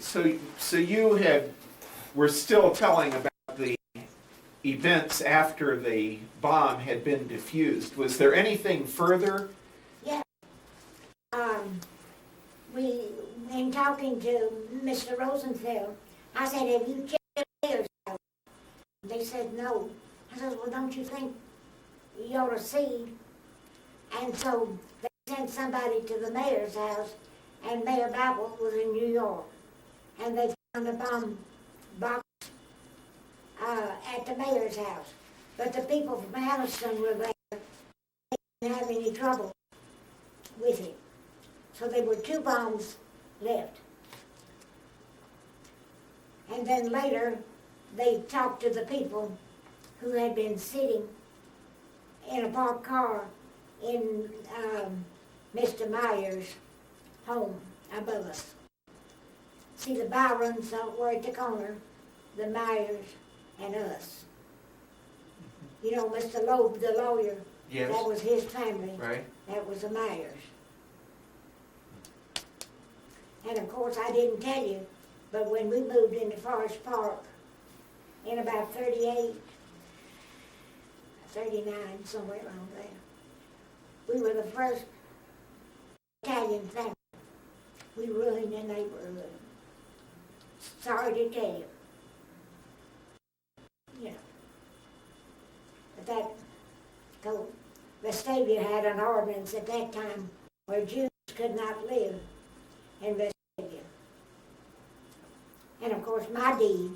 So you were still telling about the events after the bomb had been defused. Was there anything further? Yeah. In talking to Mr. Rosenfeld, I said, have you checked the mayor's house? They said no. I said, well, don't you think you ought to see? And so they sent somebody to the mayor's house, and Mayor Babel was in New York. And they found a bomb box at the mayor's house. But the people from Alliston were there. They didn't have any trouble with it. So there were 2 bombs left. And then later, they talked to the people who had been sitting in a parked car in Mr. Myers' home above us. See, the Byrons were at the corner, the Myers and us. You know, Mr. Loeb, the lawyer, Yes. that was his family. Right. That was the Myers. And of course, I didn't tell you, but when we moved into Forest Park in about 38, 39, somewhere around there, we were the first Italian family. We ruined the neighborhood. Sorry to tell you. You know. But that, so Vestavia had an ordinance at that time where Jews could not live in Vestavia. And of course, my deed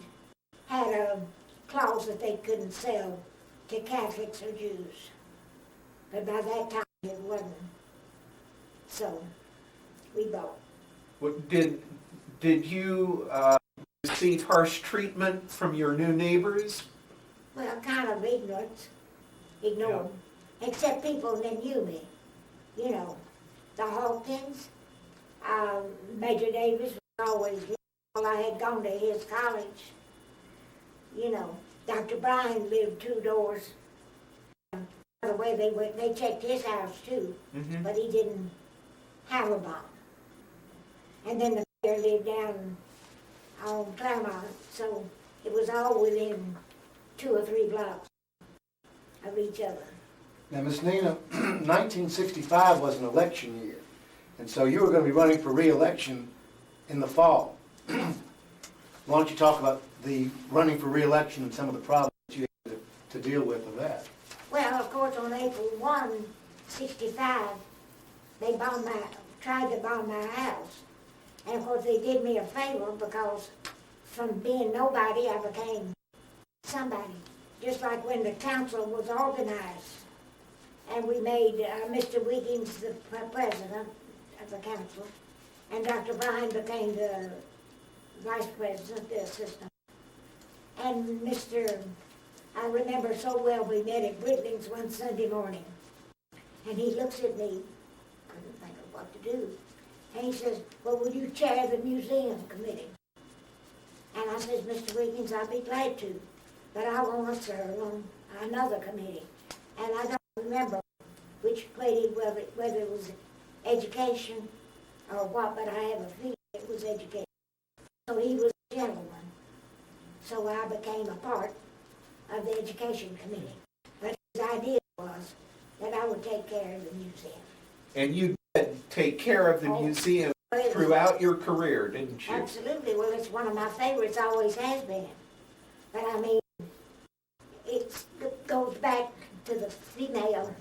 had a clause that they couldn't sell to Catholics or Jews. But by that time, it wasn't. So, we bought. What, did you receive harsh treatment from your new neighbors? Well, kind of ignorance. Ignored. Except people that knew me. You know, the Hawkins, Major Davis was always, well, I had gone to his college. You know, Dr. Bryan lived 2 doors. By the way, they checked his house too, but he didn't have a bomb. And then the mayor lived down on Claremont, so it was all within 2 or 3 blocks of each other. Now, Miss Nina, 1965 was an election year, and so you were going to be running for re-election in the fall. Why don't you talk about the running for re-election and some of the problems you had to deal with of that? Well, of course, on April 1, 65, they tried to bomb my house. And of course, they did me a favor because from being nobody, I became somebody. Just like when the council was organized and we made Mr. Wiggins the president of the council, and Dr. Bryan became the vice president, the assistant. And I remember so well, we met at Britling's one Sunday morning, and he looks at me, couldn't think of what to do, and he says, well, will you chair the museum committee? And I says, Mr. Wiggins, I'll be glad to, but I want to serve on another committee. And I don't remember which committee, whether it was education or what, but I have a feeling it was education. So he was a gentleman. So I became a part of the education committee. But his idea was that I would take care of the museum. And you did take care of the museum throughout your career, didn't you? Absolutely. Well, it's one of my favorites, always has been. But I mean, it goes back to the female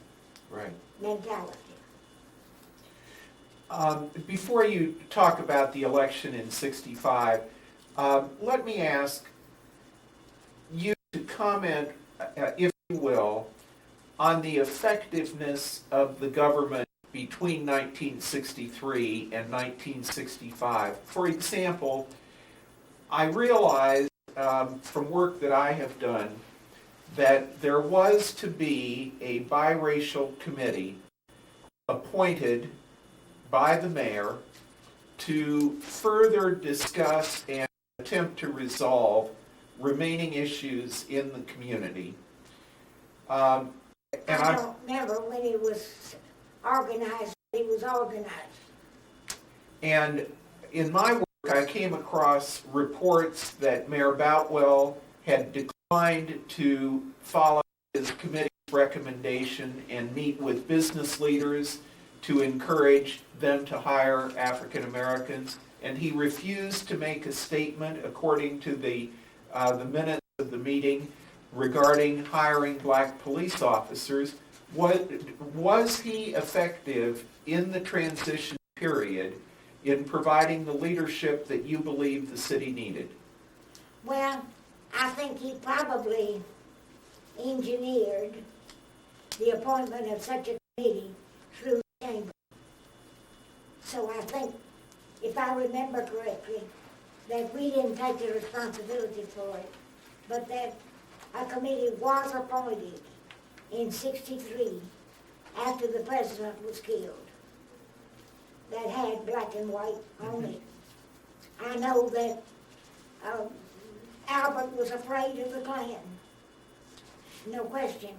mentality. Before you talk about the election in 65, let me ask you to comment, if you will, on the effectiveness of the government between 1963 and 1965. For example, I realize from work that I have done that there was to be a biracial committee appointed by the mayor to further discuss and attempt to resolve remaining issues in the community. I don't remember when it was organized. It was organized. And in my work I came across reports that Mayor Boutwell had declined to follow his committee's recommendation and meet with business leaders to encourage them to hire African Americans, and he refused to make a statement, according to the minutes of the meeting, regarding hiring black police officers. Was he effective in the transition period in providing the leadership that you believe the city needed? Well, I think he probably engineered the appointment of such a committee through the chamber. So I think, if I remember correctly, that we didn't take the responsibility for it, but that a committee was appointed in '63 after the president was killed that had black and white on it. I know that Albert was afraid of the Klan. No question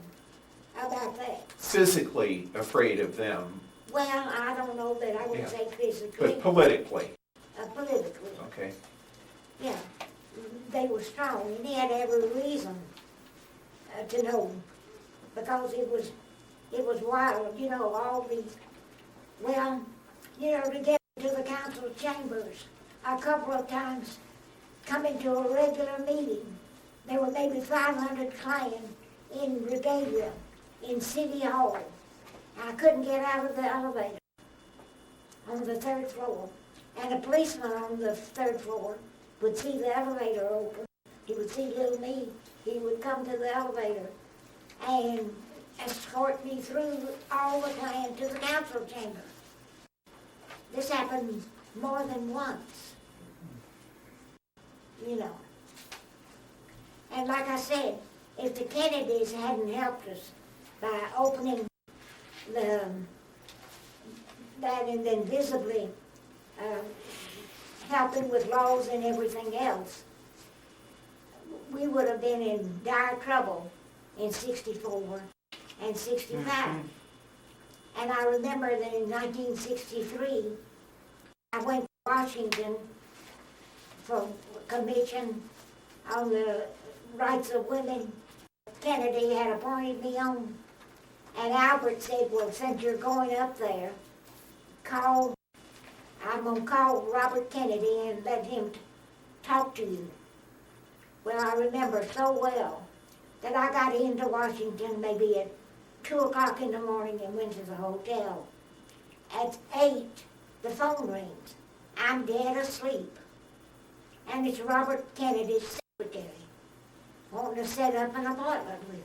about that. Physically afraid of them, Well, I don't know that I would Yeah. say physically. but politically, Politically, okay? yeah. They were strong, and he had every reason to know, because it was wild, all these, to get to the council chambers a couple of times, coming to a regular meeting. There were maybe 500 Klan in regalia in City Hall. I couldn't get out of the elevator on the third floor. And a policeman on the third floor would see the elevator open. He would see little me. He would come to the elevator and escort me through all the Klan to the council chamber. This happened more than once, And like I said, if the Kennedys hadn't helped us by opening that and then visibly helping with laws and everything else, we would have been in dire trouble in '64 and '65. Mm-hmm. And I remember that in 1963, I went to Washington for a commission on the rights of women. Kennedy had appointed me on, and Albert said, well, since you're going up there, I'm going to call Robert Kennedy and let him talk to you. Well, I remember so well that I got into Washington maybe at 2 o'clock in the morning and went to the hotel. At 8, the phone rings. I'm dead asleep. And it's Robert Kennedy's secretary wanting to set up an appointment with me.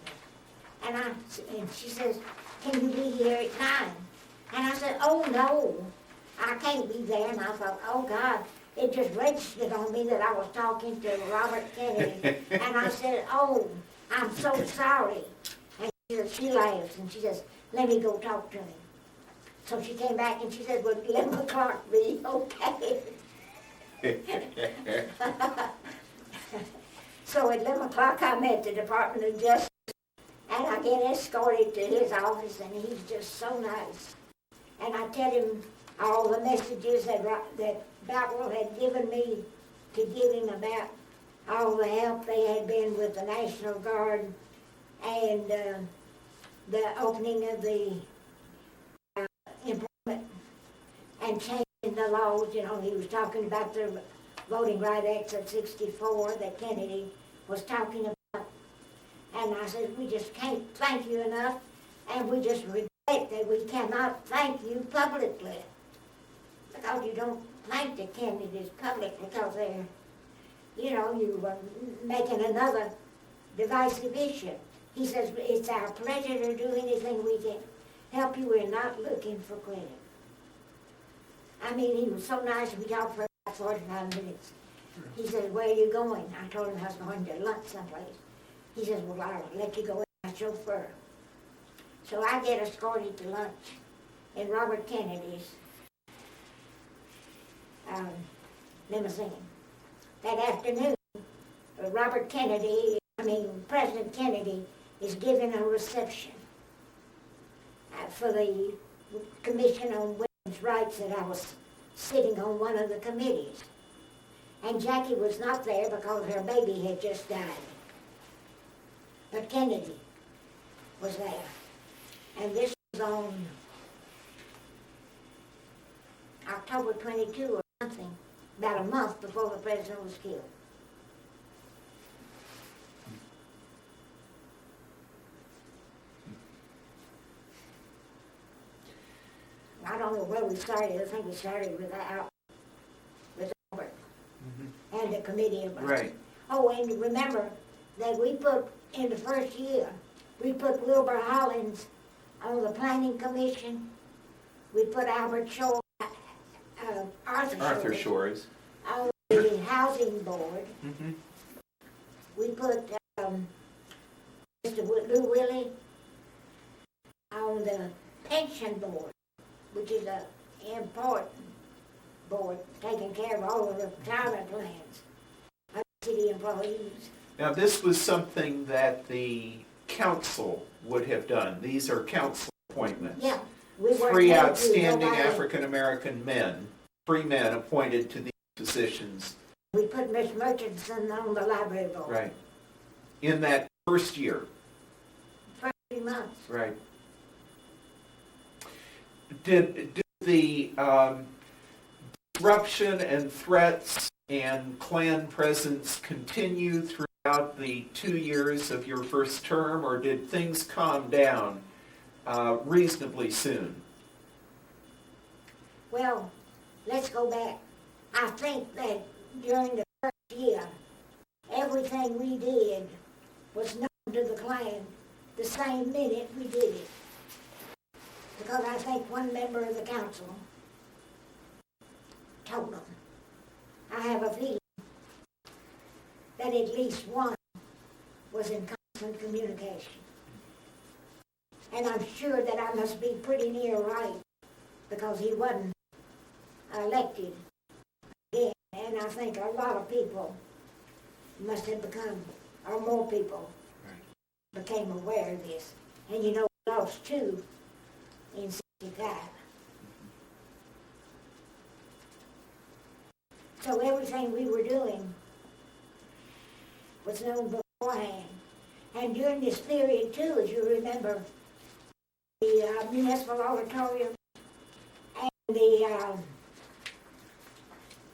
And she says, can you be here at 9? And I said, oh no, I can't be there. And I thought, oh God, it just registered on me that I was talking to Robert Kennedy. And I said, oh, I'm so sorry. And she laughs and she says, let me go talk to him. So she came back and she said, would 11 o'clock be okay? So at 11 o'clock I'm at the Department of Justice, and I get escorted to his office, and he's just so nice. And I tell him all the messages that Boutwell had given me to give him about all the help they had been with the National Guard and the opening of the employment and changing the laws. He was talking about the Voting Rights Act of '64 that Kennedy was talking about. And I said, we just can't thank you enough, and we just regret that we cannot thank you publicly. Because you don't thank the Kennedys publicly because they're, you were making another divisive issue. He says, it's our pleasure to do anything we can help you. We're not looking for credit. I mean, he was so nice. We talked for about 45 minutes. He said, where are you going? I told him I was going to lunch someplace. He says, well, I'll let you go with my chauffeur. So I get escorted to lunch in Robert Kennedy's limousine. That afternoon, President Kennedy is giving a reception for the Commission on Women's Rights that I was sitting on one of the committees. And Jackie was not there because her baby had just died. But Kennedy was there. And this was on October 22 or something, about a month before the president was killed. I don't know where we started. I think we started with Albert and the committee about it. Right. Oh, and remember that we put, in the first year, we put Wilbur Hollins on the planning commission. We put Albert Shore, Arthur Shores. on the housing board. Mhm. We put Mr. Lou Willie on the pension board, which is an important board taking care of all of the retirement plans of city employees. Now, this was something that the council would have done. These are council appointments. Yeah, we weren't Three paid to, outstanding nobody- African-American men, 3 men appointed to these positions. We put Miss Murchison on the library board. Right. In that first year. For 3 months. Right. Did the disruption and threats and Klan presence continue throughout the 2 years of your first term, or did things calm down reasonably soon? Well, let's go back. I think that during the first year, everything we did was known to the Klan the same minute we did it. Because I think one member of the council told them. I have a feeling that at least one was in constant communication. And I'm sure that I must be pretty near right because he wasn't elected again. And I think a lot of people must have become, or more people became aware of this. And you know, we lost 2 in 65. So everything we were doing was known beforehand. And during this period too, as you remember, the municipal auditorium and the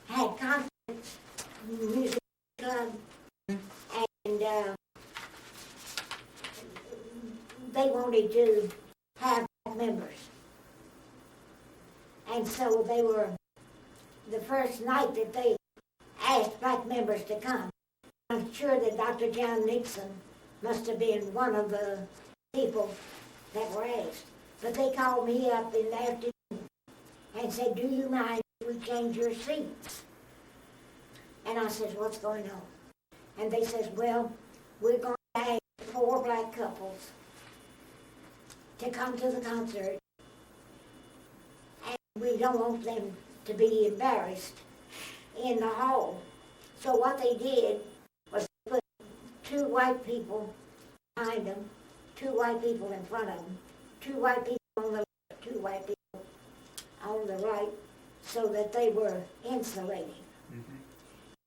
had concerts, music club, and they wanted to have members. And so they were, the first night that they asked black members to come, I'm sure that Dr. John Nixon must have been one of the people that were asked. But they called me up in the afternoon and said, do you mind if we change your seats? And I said, what's going on? And they said, well, we're going to ask 4 black couples to come to the concert, and we don't want them to be embarrassed in the hall. So what they did was put 2 white people behind them, 2 white people in front of them, 2 white people on the left, 2 white people on the right, so that they were insulating.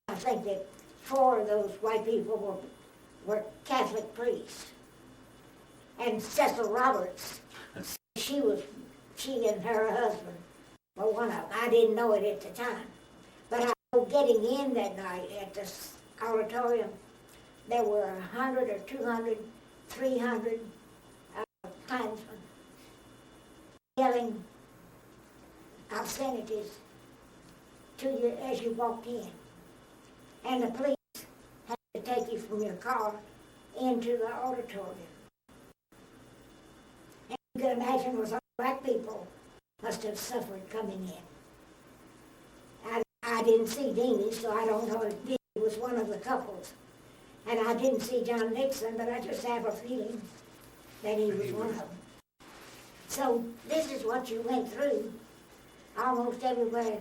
I think that 4 of those white people were Catholic priests. And Cecil Roberts, she and her husband were one of them. I didn't know it at the time. But I know getting in that night at the auditorium, there were 100 or 200, 300 Klansmen yelling obscenities to you as you walked in. And the police had to take you from your car into the auditorium. And you can imagine was all black people must have suffered coming in. I didn't see Deanie, so I don't know if Deanie was one of the couples. And I didn't see John Nixon, but I just have a feeling that he was one of them. So this is what you went through almost everywhere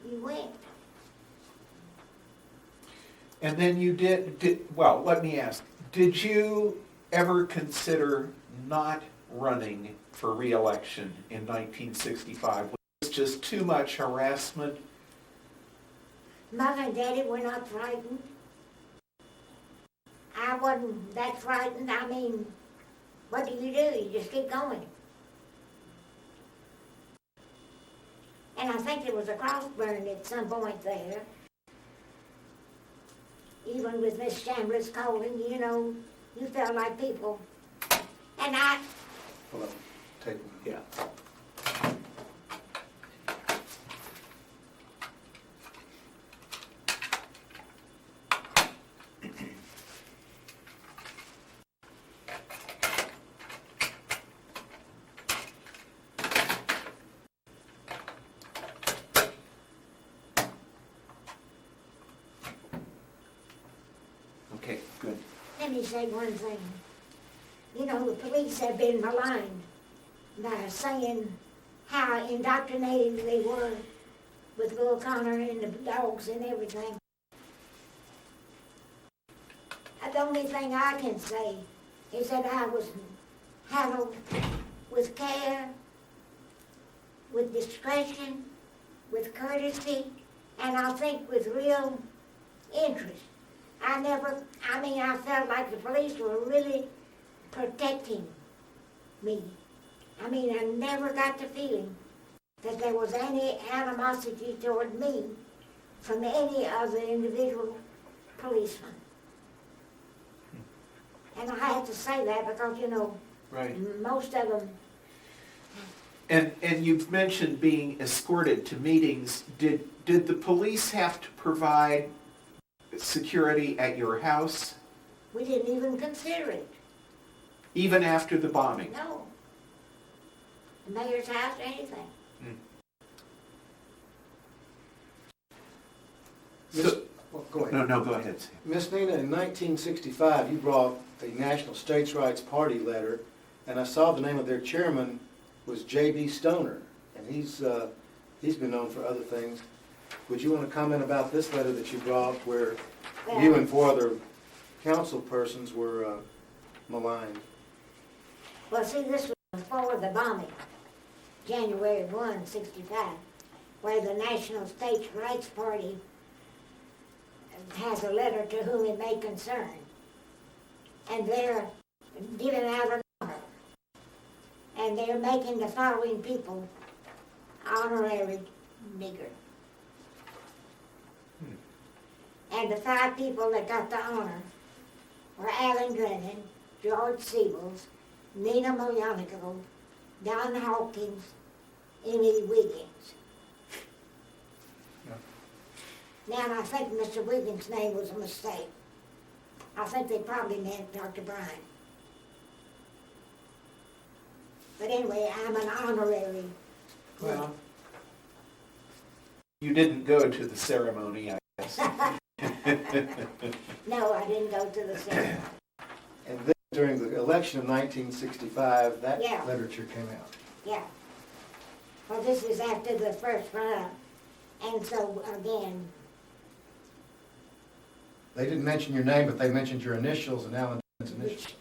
you went. And then you well, let me ask, did you ever consider not running for re-election in 1965? Was it just too much harassment Mother and Daddy were not frightened. I wasn't that frightened. I mean, what do? You just keep going. And I think there was a cross burned at some point there. Even with Miss Chandler's calling, you know, you felt like people. And I, Hold on, take one. Yeah. Okay, good. let me say one thing. You know, the police have been maligned by saying how indoctrinated they were with Will Connor and the dogs and everything. The only thing I can say is that I was handled with care, with discretion, with courtesy, and I think with real interest. I felt like the police were really protecting me. I mean, I never got the feeling that there was any animosity toward me from any of the individual policemen. And I had to say that because, you know, Right. most of them, And you've mentioned being escorted to meetings. Did the police have to provide security at your house we didn't even consider it. even after the bombing? No. The mayor's house or anything. So, Well, go ahead. no, go ahead, Sam. Miss Nina, in 1965, you brought a National States' Rights Party letter, and I saw the name of their chairman was J.B. Stoner, and he's been known for other things. Would you want to comment about this letter that you brought where you and 4 other council persons were maligned? Well, see, this was before the bombing, January 1, 65, where the National States' Rights Party has a letter to whom it may concern. And they're giving out an honor. And they're making the following people honorary nigger. And the 5 people that got the honor were Alan Drennan, George Siebels, Nina Miglionico, Don Hawkins, Emmy Wiggins. Now, I think Mr. Wiggins' name was a mistake. I think they probably meant Dr. Bryan. But anyway, I'm an honorary. Well, you didn't go to the ceremony, I guess. No, I didn't go to the ceremony. And then during the election of 1965, that Yeah. literature came out. Yeah. Well, this is after the first run-up. And so, again, They didn't mention your name, but they mentioned your initials and Alan Drenan's initials.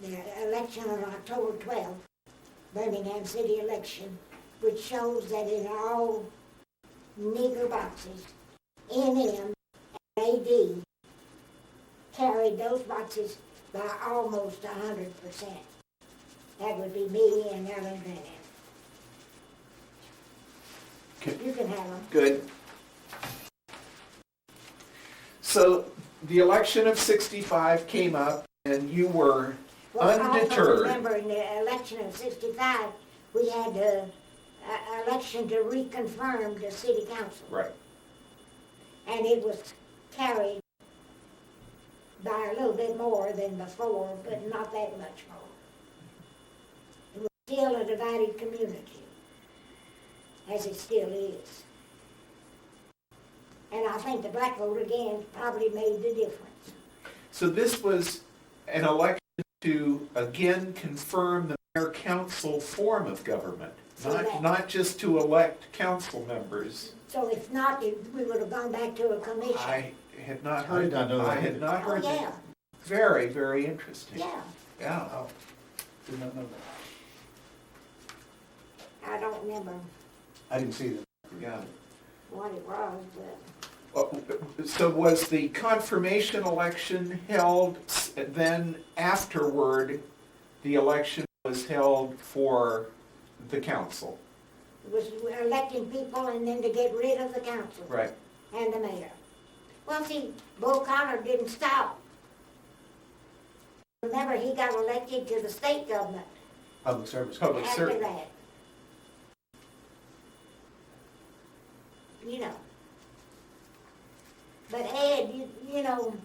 the election on October 12th, Birmingham City election, which shows that in all nigger boxes, NM and AD carried those boxes by almost 100%. That would be me and Alan Drennan. Okay. You can have them. Good. So the election of 65 came up and you were Well, also undeterred. remember in the election of 65, we had the election to reconfirm the city council. Right. And it was carried by a little bit more than before, but not that much more. It was still a divided community, as it still is. And I think the black vote again probably made the difference. So this was an election to again confirm the mayor-council form of government, So that- not just to elect council members. So if not, we would have gone back to a commission. I had not I heard did not know that I had either. not Oh, heard that. yeah, Very, very interesting. yeah. Yeah. Oh, did not know that. I don't remember I didn't see that. Yeah. what it was, but So was the confirmation election held, then afterward, the election was held for the council? It was electing people and then to get rid of the council. Right. And the mayor. Well, see, Bull Connor didn't stop. Remember, he got elected to the state government Public service. Public after service. that. You know. But Ed, you know,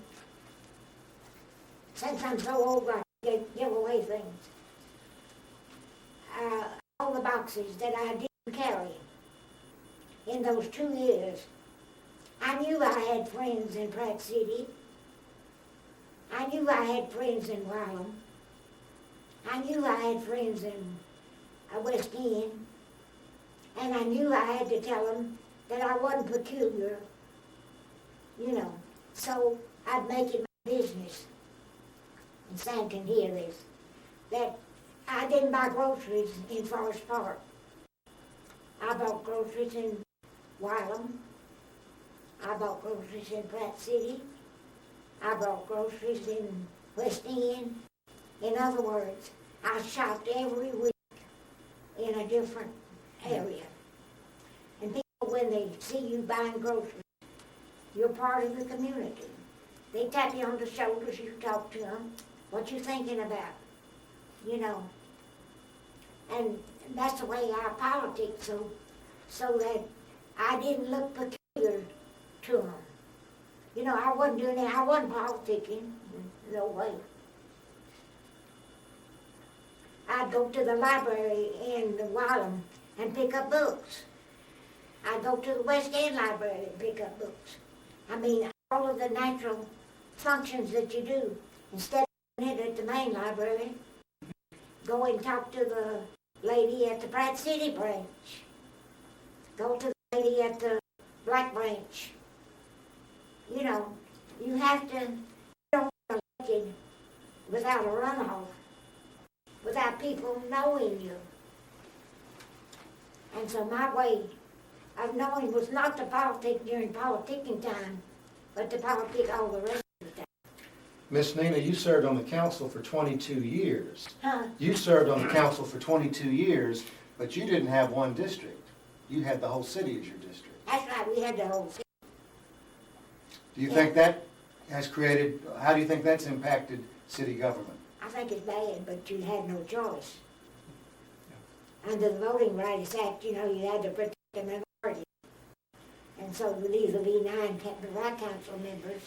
since I'm so old, I give away things. All the boxes that I didn't carry in those 2 years, I knew I had friends in Pratt City. I knew I had friends in Wylam. I knew I had friends in West End. And I knew I had to tell them that I wasn't peculiar, you know. So I'd make it my business, and Sam can hear this, that I didn't buy groceries in Forest Park. I bought groceries in Wylam. I bought groceries in Pratt City. I bought groceries in West End. In other words, I shopped every week in a different area. And people, when they see you buying groceries, you're part of the community. They tap you on the shoulders, you talk to them, what you thinking about, you know. And that's the way I politic, so that I didn't look peculiar to them. You know, I wasn't doing that. I wasn't politicking. No way. I'd go to the library in Wylam and pick up books. I'd go to the West End Library and pick up books. I mean, all of the natural functions that you do. Instead of doing it at the main library, go and talk to the lady at the Pratt City branch. Go to the lady at the Black branch. You know, you have to, you don't get elected without a runoff, without people knowing you. And so my way of knowing was not to politic during politicking time, but to politic all the rest of the time. Miss Nina, you served on the council for 22 years. Huh? You served on the council for 22 years, but you didn't have one district. You had the whole city as your district. That's right, we had the whole city. Do you think that has created, how do you think that's impacted city government? I think it's bad, but you had no choice. Under the Voting Rights Act, you know, you had to protect the minority. And so would either be 9 black council members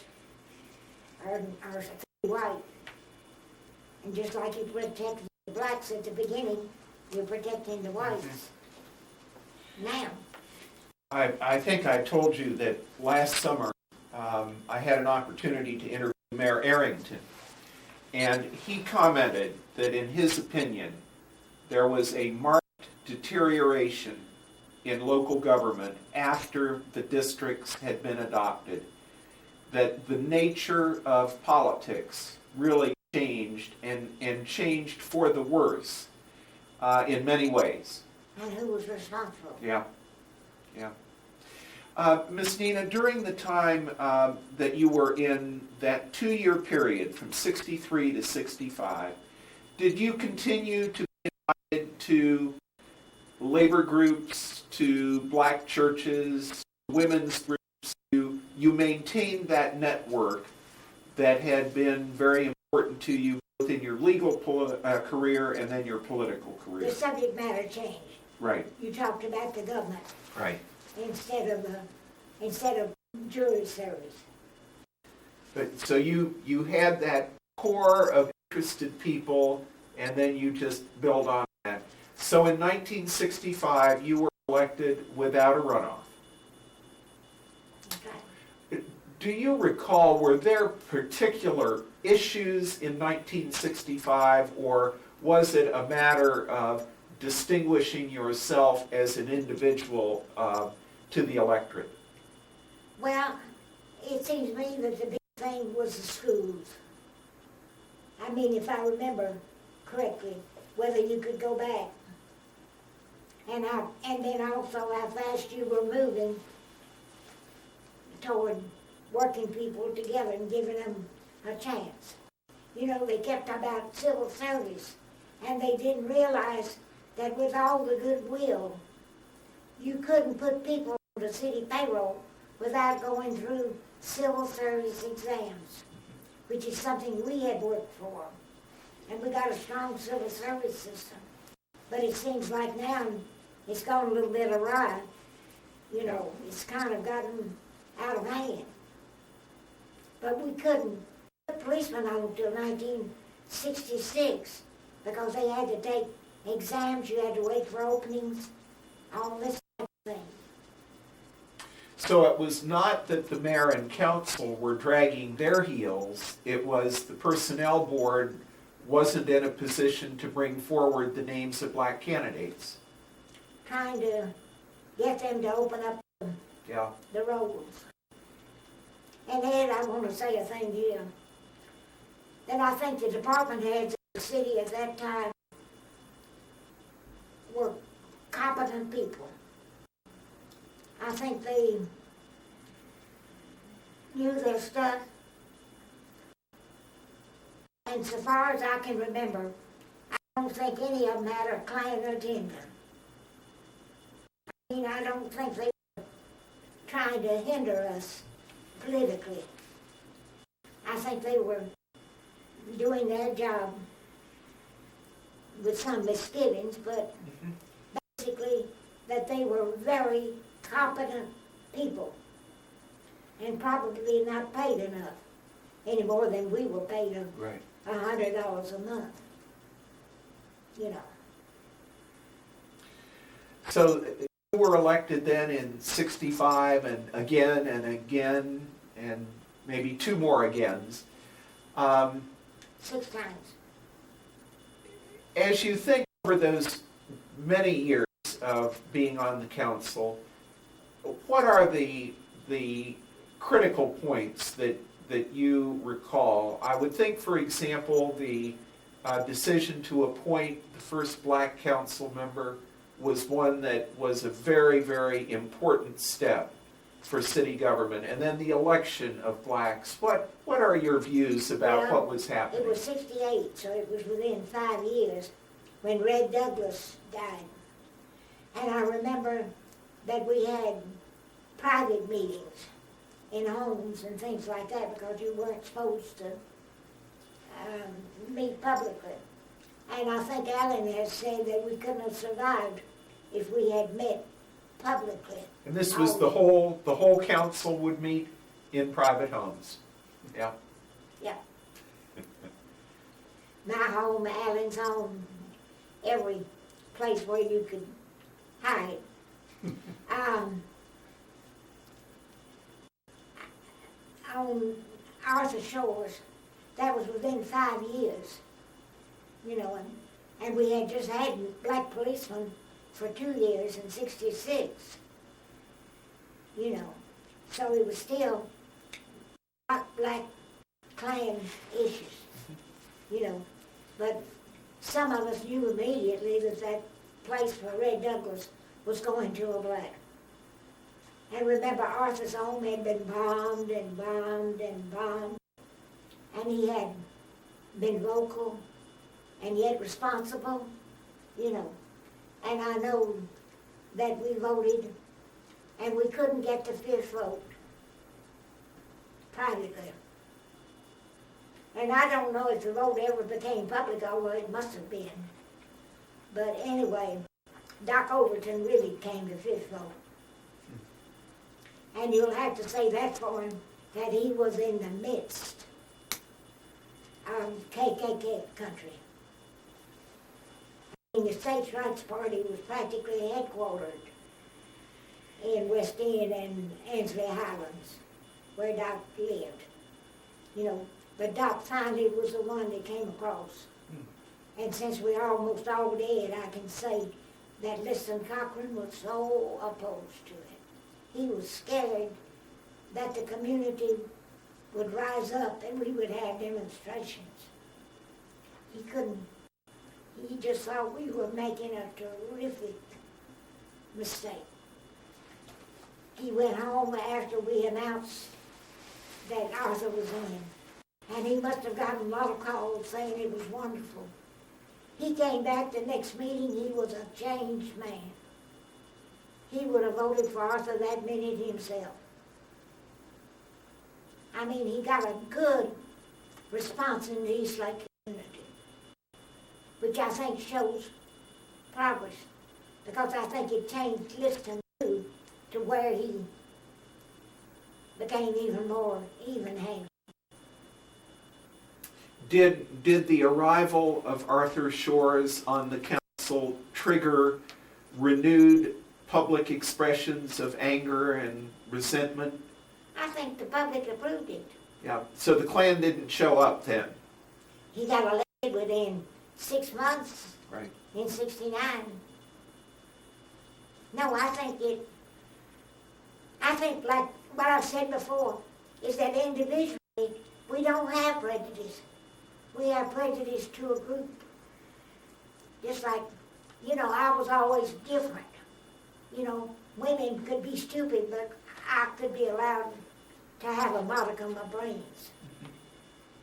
or 3 white. And just like you protected the blacks at the beginning, you're protecting the whites now. I think I told you that last summer I had an opportunity to interview Mayor Arrington, and he commented that in his opinion there was a marked deterioration in local government after the districts had been adopted, that the nature of politics really changed and changed for the worse in many ways. And who was responsible? Yeah. Ms. Nina, during the time that you were in that 2-year period from 63 to 65, did you continue to be invited to labor groups, to black churches, women's groups? You maintained that network that had been very important to you both in your legal career and then your political career. The subject matter changed. Right. You talked about the government Right. instead of jury service. But so you had that core of interested people, and then you just build on that. So in 1965, you were elected without a runoff. Okay. Do you recall, were there particular issues in 1965, or was it a matter of distinguishing yourself as an individual to the electorate? Well, it seems to me that the big thing was the schools. I mean, if I remember correctly, whether you could go back. And then also how fast you were moving toward working people together and giving them a chance. You know, they kept about civil service, and they didn't realize that with all the goodwill, you couldn't put people on the city payroll without going through civil service exams, which is something we had worked for. And we got a strong civil service system. But it seems like now it's gone a little bit awry. You know, it's kind of gotten out of hand. But we couldn't put policemen on until 1966 because they had to take exams, you had to wait for openings, all this type of thing. So it was not that the mayor and council were dragging their heels, it was the personnel board wasn't in a position to bring forward the names of black candidates. Trying to get them to open up Yeah. the roads. And Ed, I want to say a thing here. That I think the department heads of the city at that time were competent people. I think they knew their stuff. And so far as I can remember, I don't think any of them had a Klan agenda. I mean, I don't think they were trying to hinder us politically. I think they were doing their job with some misgivings, but basically that they were very competent people and probably not paid enough, any more than we were paid Right. $100 a month, you know. So you were elected then in 65 and again and maybe two more agains. 6 times. As you think over those many years of being on the council, what are the critical points that you recall? I would think, for example, the decision to appoint the first black council member was one that was a very, very important step for city government. And then the election of blacks. What are your views about Well, what was happening? It was 68, so it was within 5 years when Red Douglas died. And I remember that we had private meetings in homes and things like that because you weren't supposed to meet publicly. And I think Alan has said that we couldn't have survived if we had met publicly. And this was the whole council would meet in private homes. Yeah. Yeah. My home, Alan's home, every place where you could hide. On Arthur Shores, that was within 5 years, you know, and we had just had black policemen for 2 years in 66, you know, so it was still not black Klan issues, you know, but some of us knew immediately that that place for Red Douglas was going to a black. And remember, Arthur's home had been bombed and bombed and bombed, and he had been vocal and yet responsible, you know. And I know that we voted, and we couldn't get the 5th vote privately. And I don't know if the vote ever became public, although it must have been. But anyway, Doc Overton really came to 5th vote. And you'll have to say that for him, that he was in the midst of KKK country. I mean, the States' Rights Party was practically headquartered in West End and Ansley Highlands, where Doc lived. You know, but Doc finally was the one that came across. And since we're almost all dead, I can say that Liston Cochran was so opposed to it. He was scared that the community would rise up and we would have demonstrations. He just thought we were making a terrific mistake. he went home after we announced that Arthur was in. And he must have gotten a lot of calls saying it was wonderful. He came back the next meeting, he was a changed man. He would have voted for Arthur that minute himself. I mean, he got a good response in the East Lake community, which I think shows progress, because I think it changed Liston too, to where he became even more even-handed. Did the arrival of Arthur Shores on the council trigger renewed public expressions of anger and resentment? I think the public approved it. Yeah, so the Klan didn't show up then? He got elected within 6 months Right. in '69. No, I think like what I said before, is that individually, we don't have prejudice. We have prejudice to a group. Just like, I was always different. Women could be stupid, but I could be allowed to have a modicum of brains.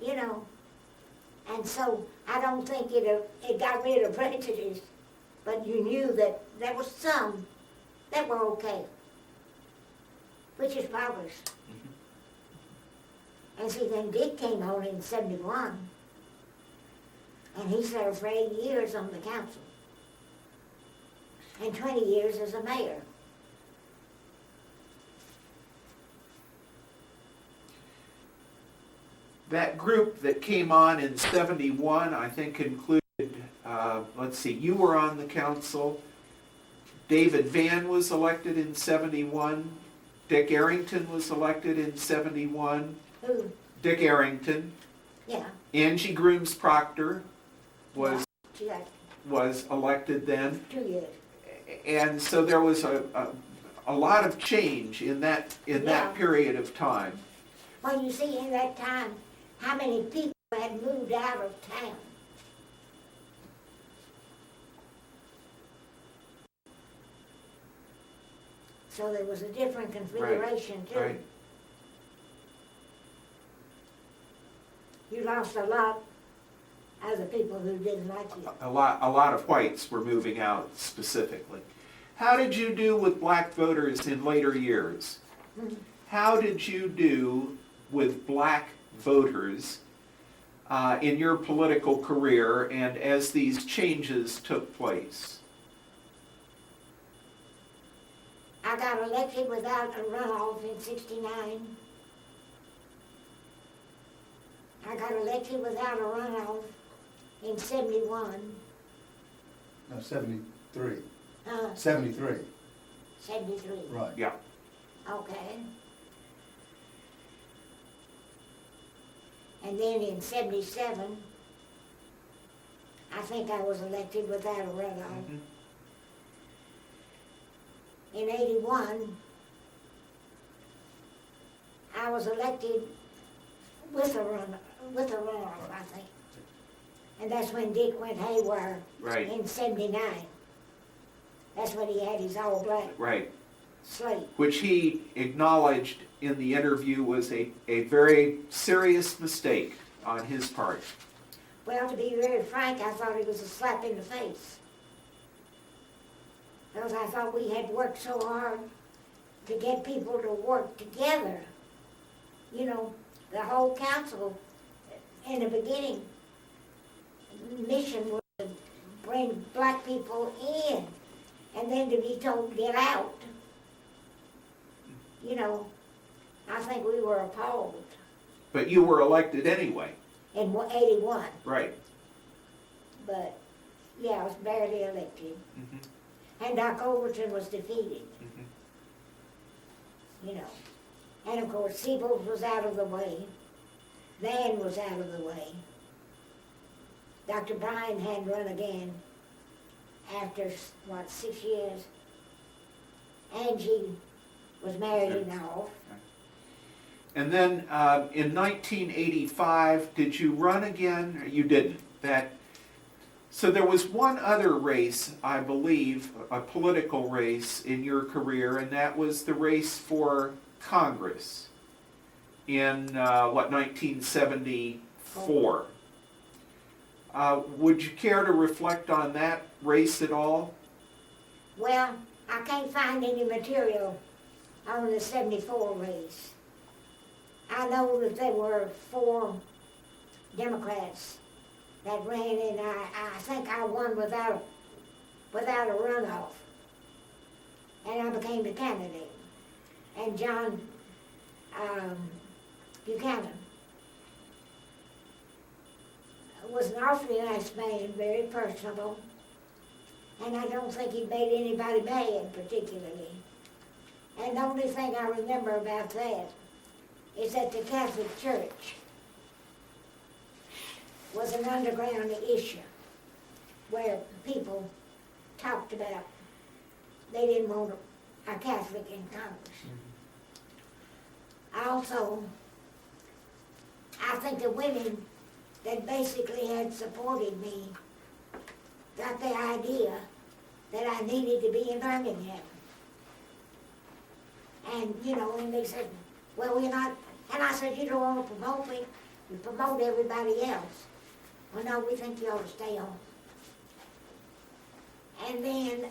And so I don't think it got rid of prejudice, but you knew that there was some that were okay, which is progress. And see, then Dick came on in '71, and he served for 8 years on the council, and 20 years as a mayor. That group that came on in '71, I think included, let's see, you were on the council, David Vann was elected in '71, Dick Arrington was elected in '71. Who? Dick Arrington. Yeah. Angie Grooms Proctor was She got was elected then. 2 years. And so there was a lot of change in that Yeah. period of time. Well, you see, in that time, how many people had moved out of town? So there was a different configuration too. Right. You lost a lot of the people who didn't like you. A lot of whites were moving out specifically. How did you do with black voters in later years? How did you do with black voters in your political career and as these changes took place? I got elected without a runoff in '69. I got elected without a runoff in '71. No, 73. Uh, 73, 73. right. Yeah. Okay. And then in '77, I think I was elected without a runoff. Mhm. In '81, I was elected with a runoff, I think. And that's when Dick went haywire Right. in '79. That's when he had his all black Right. slate. Which he acknowledged in the interview was a very serious mistake on his part. Well, to be very frank, I thought it was a slap in the face. Because I thought we had worked so hard to get people to work together. The whole council, in the beginning, mission was to bring black people in, and then to be told to get out. I think we were appalled But you were elected anyway. in '81. Right. But, yeah, I was barely elected. Mhm. And Doc Overton was defeated, Mhm. And of course, Siebel was out of the way. Van was out of the way. Dr. Bryan hadn't run again after, 6 years. Angie was married and off. And then in 1985, did you run again? You didn't. So there was one other race, I believe, a political race in your career, and that was the race for Congress in, 1974. Would you care to reflect on that race at all? Well, I can't find any material on the 74 race. I know that there were 4 Democrats that ran, and I think I won without a runoff. And I became the candidate. And John Buchanan was an awfully nice man, very personable, and I don't think he made anybody mad particularly. And the only thing I remember about that is that the Catholic Church was an underground issue where people talked about they didn't want a Catholic in Congress. Also, I think the women that basically had supported me got the idea that I needed to be in Birmingham. And, and they said, well, we're not, and I said, you don't want to promote me, you promote everybody else. Well, no, we think you ought to stay home. And then,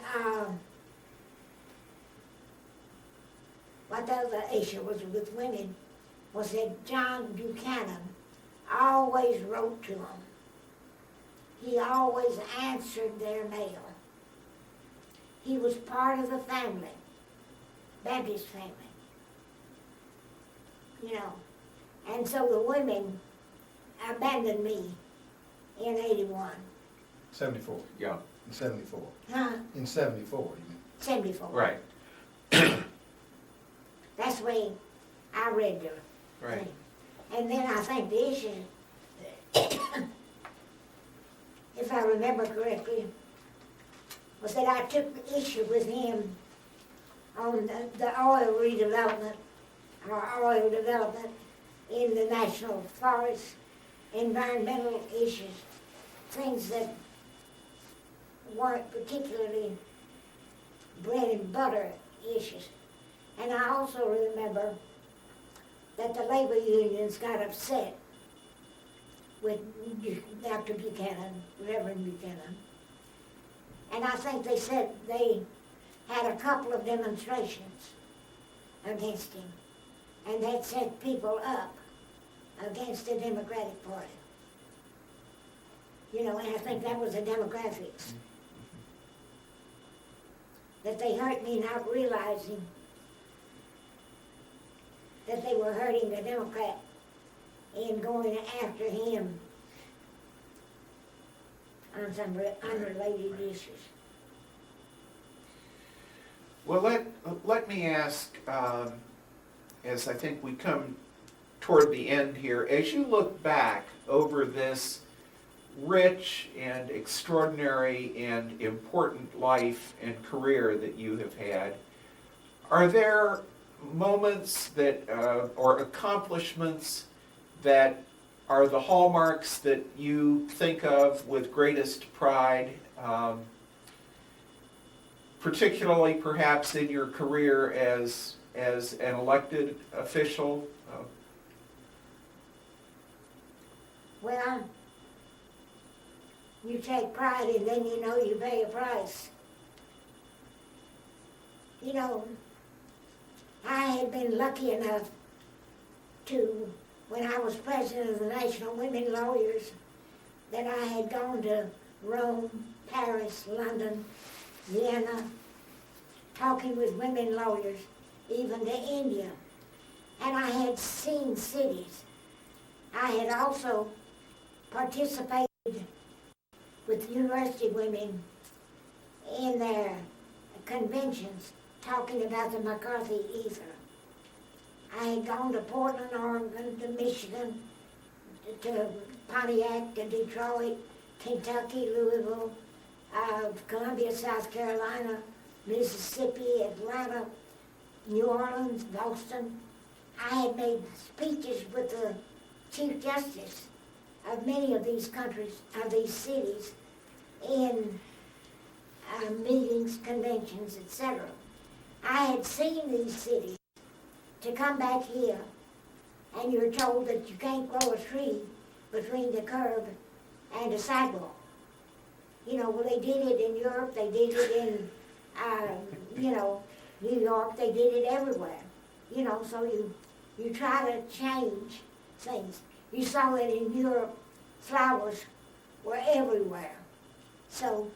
what the other issue was with women was that John Buchanan always wrote to them. He always answered their mail. He was part of the family, Baptist family. And so the women abandoned me in 81. 74. Yeah. In 74. Huh? In 74, you mean? 74. Right. That's the way I read the Right. thing. And then I think the issue, if I remember correctly, was that I took issue with him on the oil redevelopment, or oil development in the national forest, environmental issues, things that weren't particularly bread and butter issues. And I also remember that the labor unions got upset with Dr. Buchanan, Reverend Buchanan. And I think they said they had a couple of demonstrations against him. And that set people up against the Democratic Party. And I think that was the demographics. That they hurt me not realizing that they were hurting the Democrat in going after him on some unrelated issues. Well, let me ask, as I think we come toward the end here, as you look back over this rich and extraordinary and important life and career that you have had, are there moments that, or accomplishments that are the hallmarks that you think of with greatest pride, particularly perhaps in your career as an elected official? Well, you take pride and then you pay a price. I had been lucky enough to, when I was president of the National Women Lawyers, that I had gone to Rome, Paris, London, Vienna, talking with women lawyers, even to India. And I had seen cities. I had also participated with university women in their conventions talking about the McCarthy ether. I had gone to Portland, Oregon, to Michigan, to Pontiac, to Detroit, Kentucky, Louisville, Columbia, South Carolina, Mississippi, Atlanta, New Orleans, Boston. I had made speeches with the Chief Justice of many of these countries, of these cities, in meetings, conventions, etc. I had seen these cities to come back here, and you're told that you can't grow a tree between the curb and the sidewalk. You know, well, they did it in Europe, they did it in, New York, they did it everywhere. You know, so you try to change things. You saw that in Europe, flowers were everywhere. So,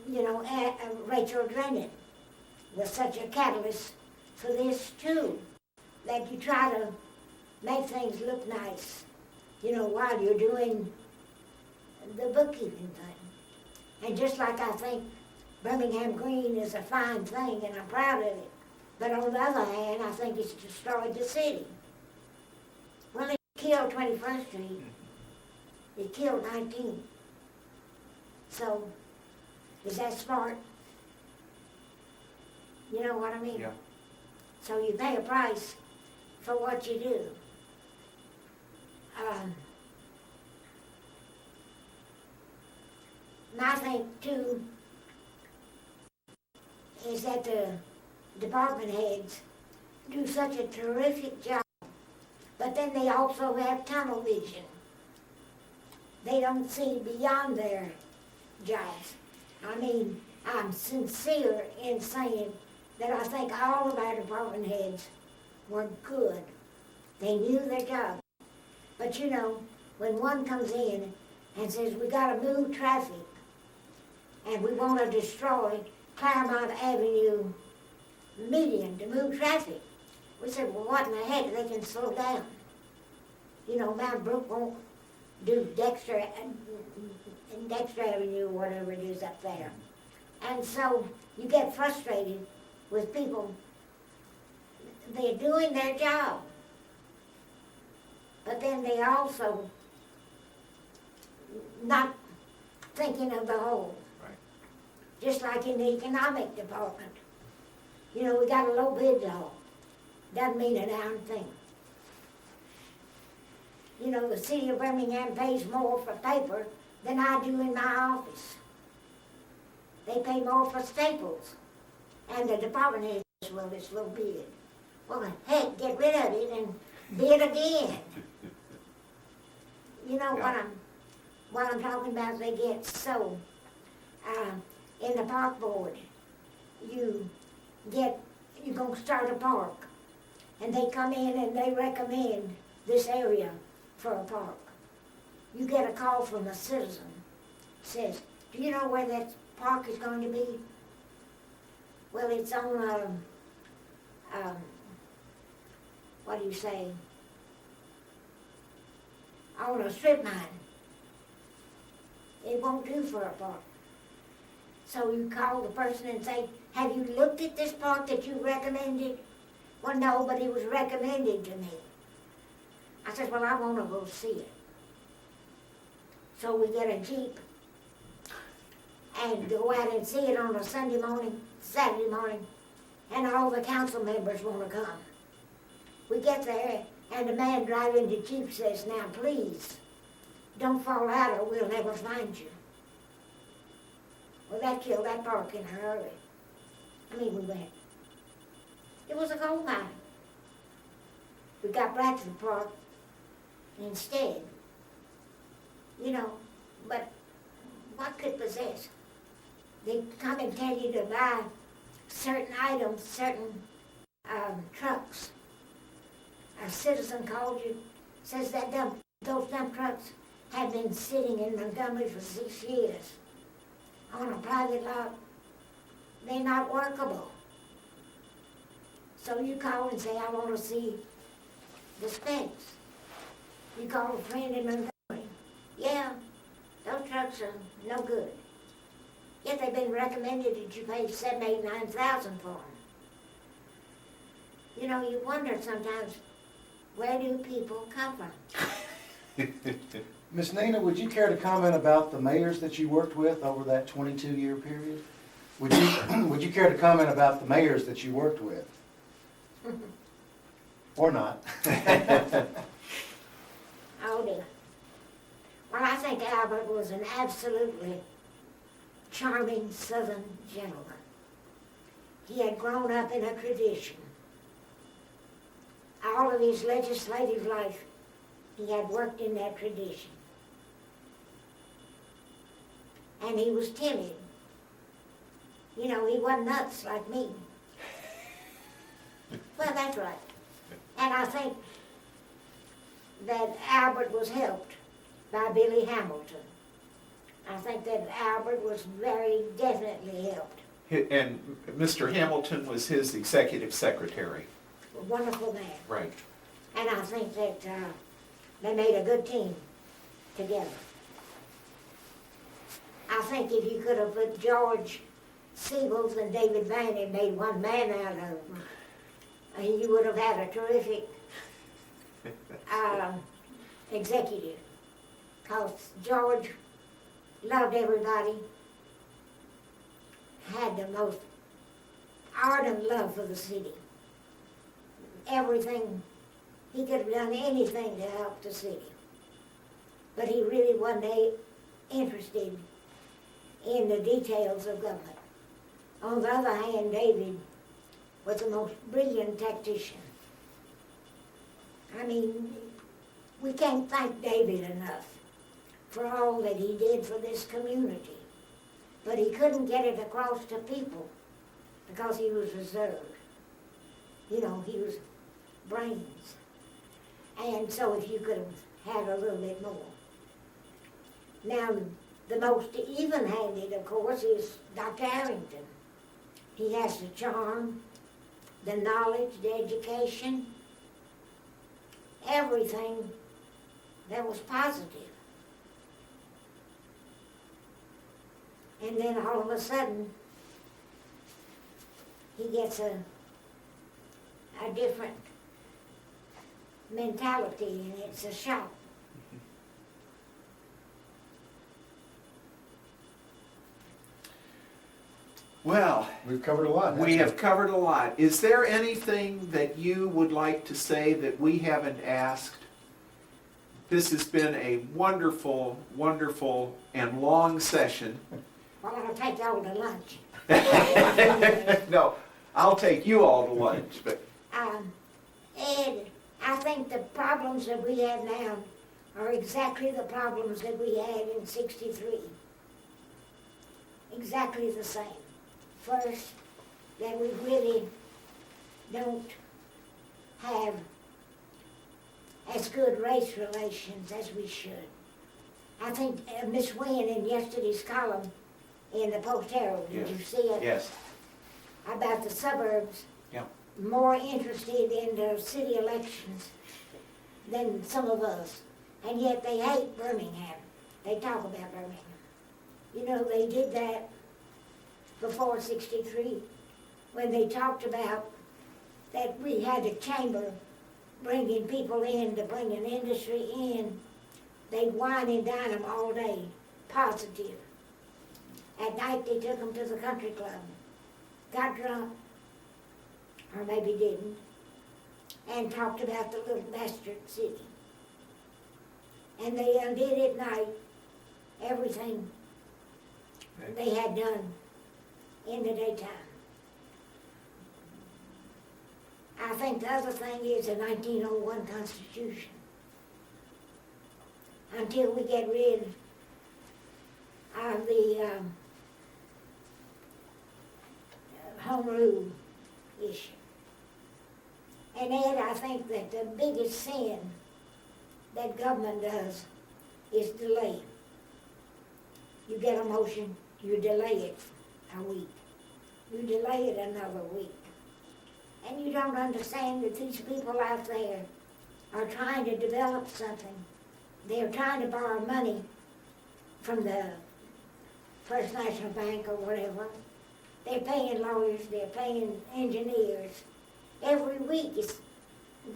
Rachel Drennan was such a catalyst for this too, that you try to make things look nice, while you're doing the bookkeeping thing. And just like I think Birmingham Green is a fine thing and I'm proud of it, but on the other hand, I think it's destroyed the city. Well, it killed 21st Street. It killed 19. So, is that smart? You know what I mean? Yeah. So you pay a price for what you do. My thing too is that the department heads do such a terrific job, but then they also have tunnel vision. They don't see beyond their jobs. I mean, I'm sincere in saying that I think all of our department heads were good. They knew their job. But when one comes in and says, we gotta move traffic and we wanna destroy Claremont Avenue median to move traffic, we said, well, what in the heck, they can slow down. Mount Brook won't do Dexter Avenue, whatever it is up there. And so you get frustrated with people. They're doing their job, but then they also not thinking of the whole. Right. Just like in the economic department. We got a low bid law. Doesn't mean a darn thing. The city of Birmingham pays more for paper than I do in my office. They pay more for staples. And the department head says, well, it's low bid. Well, heck, get rid of it and bid again. Yeah. What I'm talking about, they get so, in the park board, you're gonna start a park. And they come in and they recommend this area for a park. You get a call from a citizen, says, do you know where that park is going to be? Well, it's on, what do you say? On a strip mine. It won't do for a park. So you call the person and say, have you looked at this park that you recommended? Well, no, but it was recommended to me. I said, well, I want to go see it. So we get a Jeep and go out and see it on a Sunday morning, Saturday morning, and all the council members want to come. We get there, and the man driving the Jeep says, now please, don't fall out or we'll never find you. Well, that killed that park in a hurry. We went. It was a gold mine. We got back to the park instead. But what could possess? They come and tell you to buy certain items, certain trucks. A citizen called you, says that those dump trucks have been sitting in Montgomery for 6 years on a private lot. They're not workable. So you call and say, I want to see the specs. You call a friend in Montgomery. Yeah, those trucks are no good. Yet they've been recommended that you pay $7,000, $8,000, $9,000 for them. You wonder sometimes, where do people come from? Miss Nina, would you care to comment about the mayors that you worked with over that 22-year period? Would you care to comment about the mayors that you worked with? Or not? Oh dear. Well, I think Albert was an absolutely charming Southern gentleman. He had grown up in a tradition. All of his legislative life, he had worked in that tradition. And he was timid. You know, he wasn't nuts like me. Well, that's right. And I think that Albert was helped by Billy Hamilton. I think that Albert was very definitely helped. And Mr. Hamilton was his executive secretary. A wonderful man. Right. And I think that they made a good team together. I think if you could have put George Siebels and David Van and made one man out of them, you would have had a terrific executive. Because George loved everybody, had the most ardent love for the city. Everything, he could have done anything to help the city. But he really wasn't interested in the details of government. On the other hand, David was the most brilliant tactician. I mean, we can't thank David enough for all that he did for this community. But he couldn't get it across to people because he was reserved. You know, he was brains. And so if you could have had a little bit more. Now, the most even-handed, of course, is Dr. Harrington. He has the charm, the knowledge, the education, everything that was positive. And then all of a sudden, he gets a different mentality, and it's a shock. Well, We've covered a lot. we have covered a lot. Is there anything that you would like to say that we haven't asked? This has been a wonderful, wonderful, and long session. Well, I'll take y'all to lunch. No, I'll take you all to lunch, but Ed, I think the problems that we have now are exactly the problems that we had in '63. Exactly the same. First, that we really don't have as good race relations as we should. I think Miss Wynn in yesterday's column in the Post Herald, did you see it? yes. About the suburbs Yeah. more interested in the city elections than some of us. And yet they hate Birmingham. They talk about Birmingham. You know, they did that before '63 when they talked about that we had a chamber bringing people in to bring an industry in. They'd wine and dine them all day, positive. At night they took them to the country club, got drunk, or maybe didn't, and talked about the little bastard city. And they undid at night everything they had done in the daytime. I think the other thing is the 1901 Constitution. Until we get rid of the home rule issue. And Ed, I think that the biggest sin that government does is delay. You get a motion, you delay it a week. You delay it another week. And you don't understand that these people out there are trying to develop something. They're trying to borrow money from the First National Bank or whatever. They're paying lawyers, they're paying engineers. Every week it's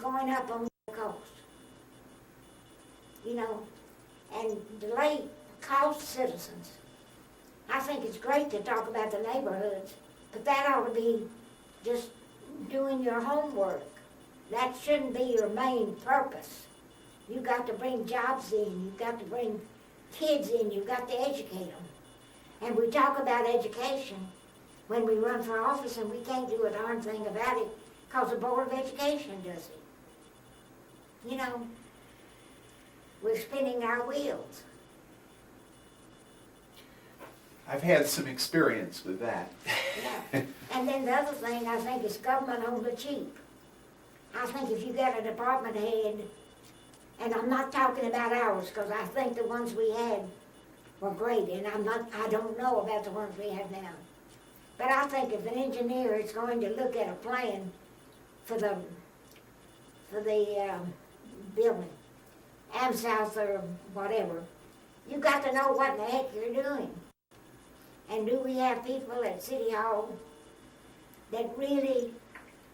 going up on the cost. You know, and delay costs citizens. I think it's great to talk about the neighborhoods, but that ought to be just doing your homework. That shouldn't be your main purpose. You've got to bring jobs in, you've got to bring kids in, you've got to educate them. And we talk about education when we run for office, and we can't do a darn thing about it because the Board of Education does it. You know, we're spinning our wheels. I've had some experience with that. Yeah. And then the other thing, I think, is government on the cheap. I think if you got a department head, and I'm not talking about ours, because I think the ones we had were great, and I don't know about the ones we have now. But I think if an engineer is going to look at a plan for the building, AmSouth or whatever, you got to know what in the heck you're doing. And do we have people at City Hall that really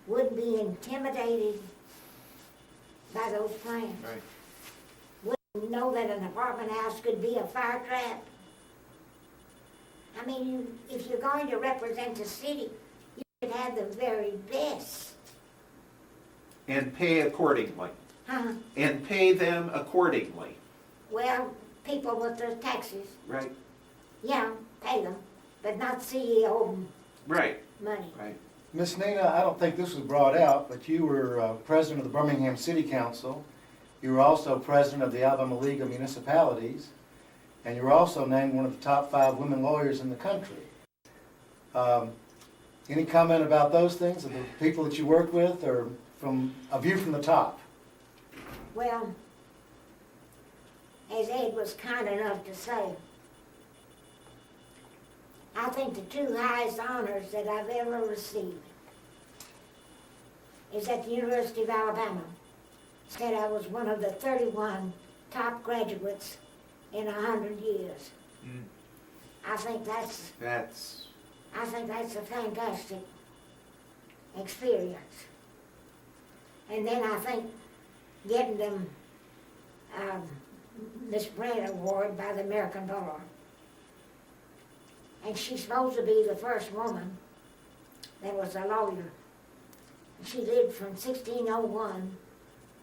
would be intimidated by those plans? Right. Wouldn't know that an apartment house could be a fire trap? I mean, if you're going to represent the city, you should have the very best. And pay accordingly. Huh? And pay them accordingly. Well, people with the taxes, Right. yeah, pay them, but not CEO Right. money. Right. Miss Nina, I don't think this was brought out, but you were president of the Birmingham City Council. You were also president of the Alabama League of Municipalities, and you were also named one of the top 5 women lawyers in the country. Any comment about those things, of the people that you worked with, or from a view from the top? Well, as Ed was kind enough to say, I think the 2 highest honors that I've ever received is at the University of Alabama. Said I was one of the 31 top graduates in 100 years. Mm. I think that's That's a fantastic experience. And then I think getting them Miss Brent Award by the American Bar. And she's supposed to be the first woman that was a lawyer. She lived from 1601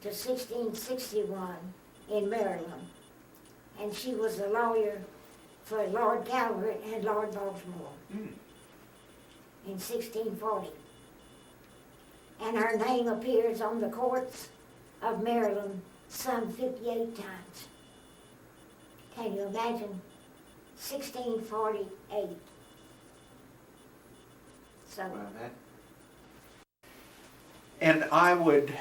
to 1661 in Maryland. And she was a lawyer for Lord Calvert and Lord Baltimore in 1640. And her name appears on the courts of Maryland some 58 times. Can you imagine? 1648. So, well, that. And I would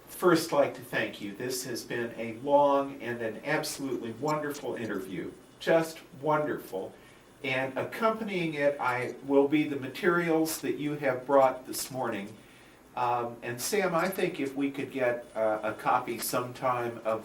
first like to thank you. This has been a long and an absolutely wonderful interview. Just wonderful. And accompanying it will be the materials that you have brought this morning. And Sam, I think if we could get a copy sometime of